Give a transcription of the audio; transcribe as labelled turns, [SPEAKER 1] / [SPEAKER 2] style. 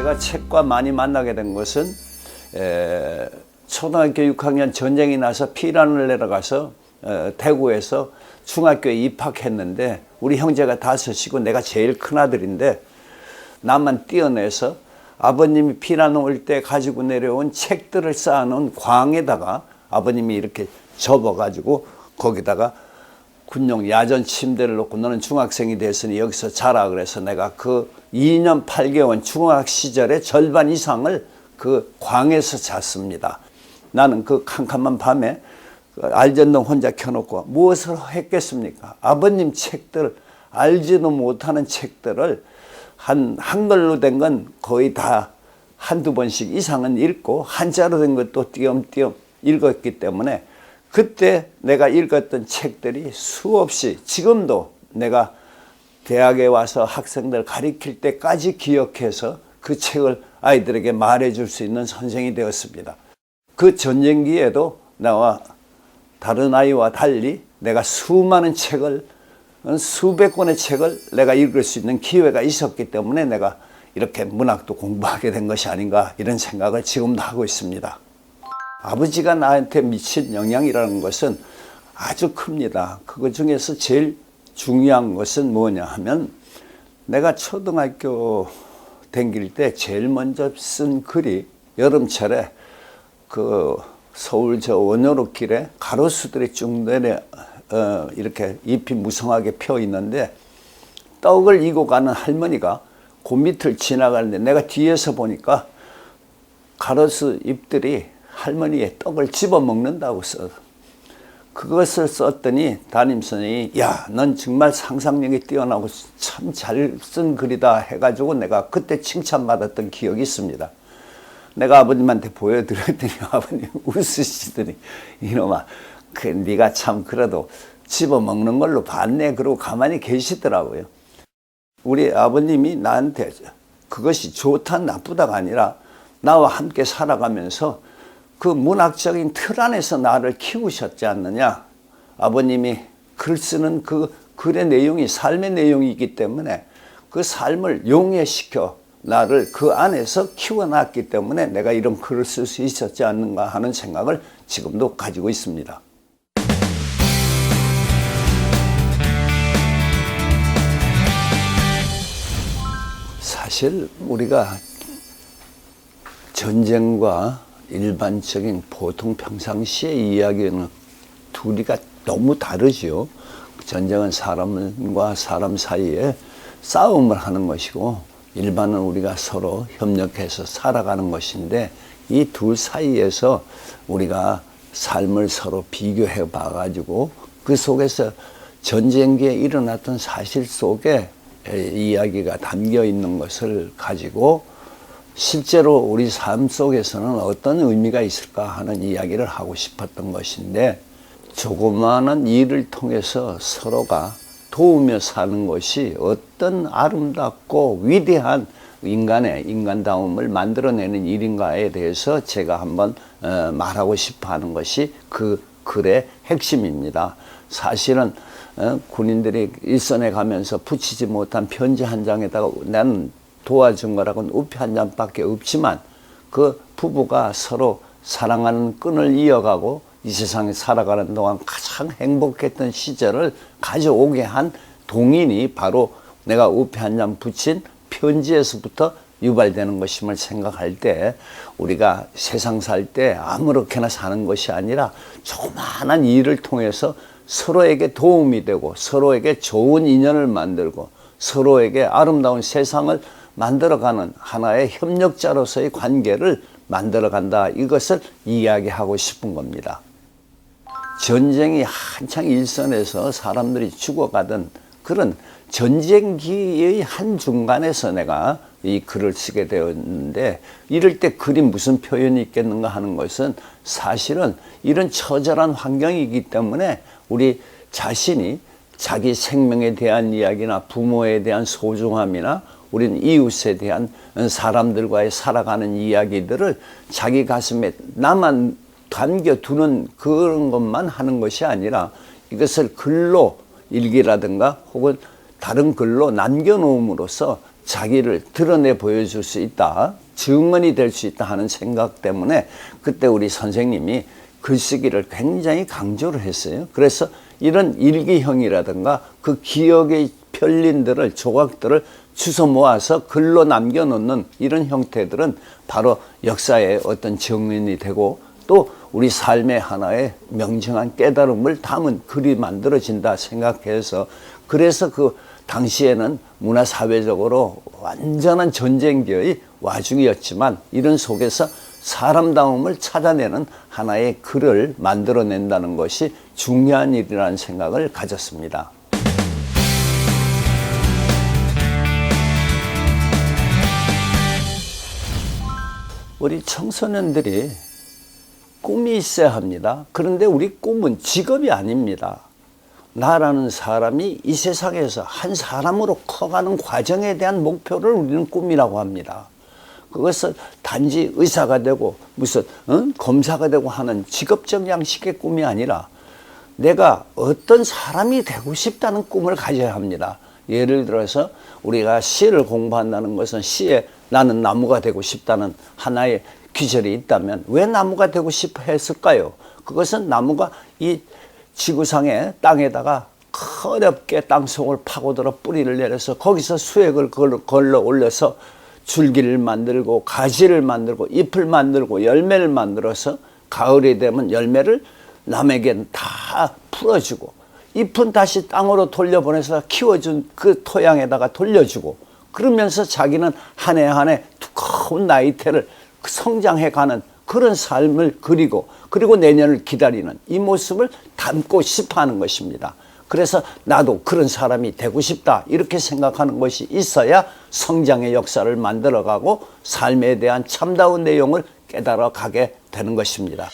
[SPEAKER 1] 제가 책과 많이 만나게 된 것은 초등학교 6학년 전쟁이 나서 피란을 내려가서 대구에서 중학교에 입학했는데 우리 형제가 다섯이고 내가 제일 큰아들인데 나만 떼어내서 아버님이 피난 올 때 가지고 내려온 책들을 쌓아놓은 광에다가 아버님이 이렇게 접어가지고 거기다가 군용 야전 침대를 놓고 너는 중학생이 됐으니 여기서 자라 그래서 내가 그 2년 8개월 중학 시절의 절반 이상을 그 광에서 잤습니다. 나는 그 캄캄한 밤에 알전등 혼자 켜놓고 무엇을 했겠습니까? 아버님 책들, 알지도 못하는 책들을 한글로 된 건 거의 다 한두 번씩 이상은 읽고 한자로 된 것도 띄엄띄엄 읽었기 때문에 그때 내가 읽었던 책들이 수없이 지금도 내가 대학에 와서 학생들 가르칠 때까지 기억해서 그 책을 아이들에게 말해줄 수 있는 선생이 되었습니다. 그 전쟁기에도 나와 다른 아이와 달리 내가 수많은 책을 수백 권의 책을 내가 읽을 수 있는 기회가 있었기 때문에 내가 이렇게 문학도 공부하게 된 것이 아닌가 이런 생각을 지금도 하고 있습니다. 아버지가 나한테 미친 영향이라는 것은 아주 큽니다. 그것 중에서 제일 중요한 것은 뭐냐 하면 내가 초등학교 다닐 때 제일 먼저 쓴 글이 여름철에 그 서울 저 원효로길에 가로수들이 쭉 내려 이렇게 잎이 무성하게 펴 있는데 떡을 이고 가는 할머니가 그 밑을 지나가는데 내가 뒤에서 보니까 가로수 잎들이 할머니의 떡을 집어먹는다고 써. 그것을 썼더니 담임선생님이 야, 넌 정말 상상력이 뛰어나고 참 잘 쓴 글이다 해가지고 내가 그때 칭찬받았던 기억이 있습니다. 내가 아버님한테 보여드렸더니 아버님 웃으시더니 이놈아 네가 참 그래도 집어먹는 걸로 봤네 그러고 가만히 계시더라고요. 우리 아버님이 나한테 그것이 좋다 나쁘다가 아니라 나와 함께 살아가면서 그 문학적인 틀 안에서 나를 키우셨지 않느냐. 아버님이 글 쓰는 그 글의 내용이 삶의 내용이기 때문에 그 삶을 용해시켜 나를 그 안에서 키워놨기 때문에 내가 이런 글을 쓸 수 있었지 않는가 하는 생각을 지금도 가지고 있습니다. 사실 우리가 전쟁과 일반적인 보통 평상시의 이야기는 둘이가 너무 다르죠. 전쟁은 사람과 사람 사이에 싸움을 하는 것이고 일반은 우리가 서로 협력해서 살아가는 것인데 이 둘 사이에서 우리가 삶을 서로 비교해 봐가지고 그 속에서 전쟁기에 일어났던 사실 속에 이야기가 담겨 있는 것을 가지고 실제로 우리 삶 속에서는 어떤 의미가 있을까 하는 이야기를 하고 싶었던 것인데 조그마한 일을 통해서 서로가 도우며 사는 것이 어떤 아름답고 위대한 인간다움을 만들어내는 일인가에 대해서 제가 한번 말하고 싶어 하는 것이 그 글의 핵심입니다. 사실은 군인들이 일선에 가면서 붙이지 못한 편지 한 장에다가 나는 도와준 거라고는 우표 한 장밖에 없지만 그 부부가 서로 사랑하는 끈을 이어가고 이 세상에 살아가는 동안 가장 행복했던 시절을 가져오게 한 동인이 바로 내가 우표 한 장 붙인 편지에서부터 유발되는 것임을 생각할 때 우리가 세상 살 때 아무렇게나 사는 것이 아니라 조그마한 일을 통해서 서로에게 도움이 되고 서로에게 좋은 인연을 만들고 서로에게 아름다운 세상을 만들어가는 하나의 협력자로서의 관계를 만들어간다. 이것을 이야기하고 싶은 겁니다. 전쟁이 한창 일선에서 사람들이 죽어가던 그런 전쟁기의 한중간에서 내가 이 글을 쓰게 되었는데 이럴 때 글이 무슨 표현이 있겠는가 하는 것은 사실은 이런 처절한 환경이기 때문에 우리 자신이 자기 생명에 대한 이야기나 부모에 대한 소중함이나 우리는 이웃에 대한 사람들과의 살아가는 이야기들을 자기 가슴에 나만 담겨두는 그런 것만 하는 것이 아니라 이것을 글로 일기라든가 혹은 다른 글로 남겨놓음으로써 자기를 드러내 보여줄 수 있다, 증언이 될 수 있다 하는 생각 때문에 그때 우리 선생님이 글쓰기를 굉장히 강조를 했어요. 그래서 이런 일기형이라든가 그 기억의 편린들을, 조각들을 주워 모아서 글로 남겨놓는 이런 형태들은 바로 역사의 어떤 정인이 되고 또 우리 삶의 하나의 명정한 깨달음을 담은 글이 만들어진다 생각해서, 그래서 그 당시에는 문화사회적으로 완전한 전쟁기의 와중이었지만 이런 속에서 사람다움을 찾아내는 하나의 글을 만들어낸다는 것이 중요한 일이라는 생각을 가졌습니다. 우리 청소년들이 꿈이 있어야 합니다. 그런데 우리 꿈은 직업이 아닙니다. 나라는 사람이 이 세상에서 한 사람으로 커가는 과정에 대한 목표를 우리는 꿈이라고 합니다. 그것은 단지 의사가 되고 무슨 검사가 되고 하는 직업적 양식의 꿈이 아니라 내가 어떤 사람이 되고 싶다는 꿈을 가져야 합니다. 예를 들어서 우리가 시를 공부한다는 것은 시에 나는 나무가 되고 싶다는 하나의 귀절이 있다면 왜 나무가 되고 싶어 했을까요? 그것은 나무가 이 지구상의 땅에다가 어렵게 땅속을 파고들어 뿌리를 내려서 거기서 수액을 걸러 올려서 줄기를 만들고 가지를 만들고 잎을 만들고 열매를 만들어서 가을이 되면 열매를 남에게 다 풀어주고 잎은 다시 땅으로 돌려보내서 키워준 그 토양에다가 돌려주고, 그러면서 자기는 한 해 한 해 두꺼운 나이테를 성장해가는 그런 삶을 그리고 내년을 기다리는 이 모습을 담고 싶어 하는 것입니다. 그래서 나도 그런 사람이 되고 싶다 이렇게 생각하는 것이 있어야 성장의 역사를 만들어가고 삶에 대한 참다운 내용을 깨달아 가게 되는 것입니다.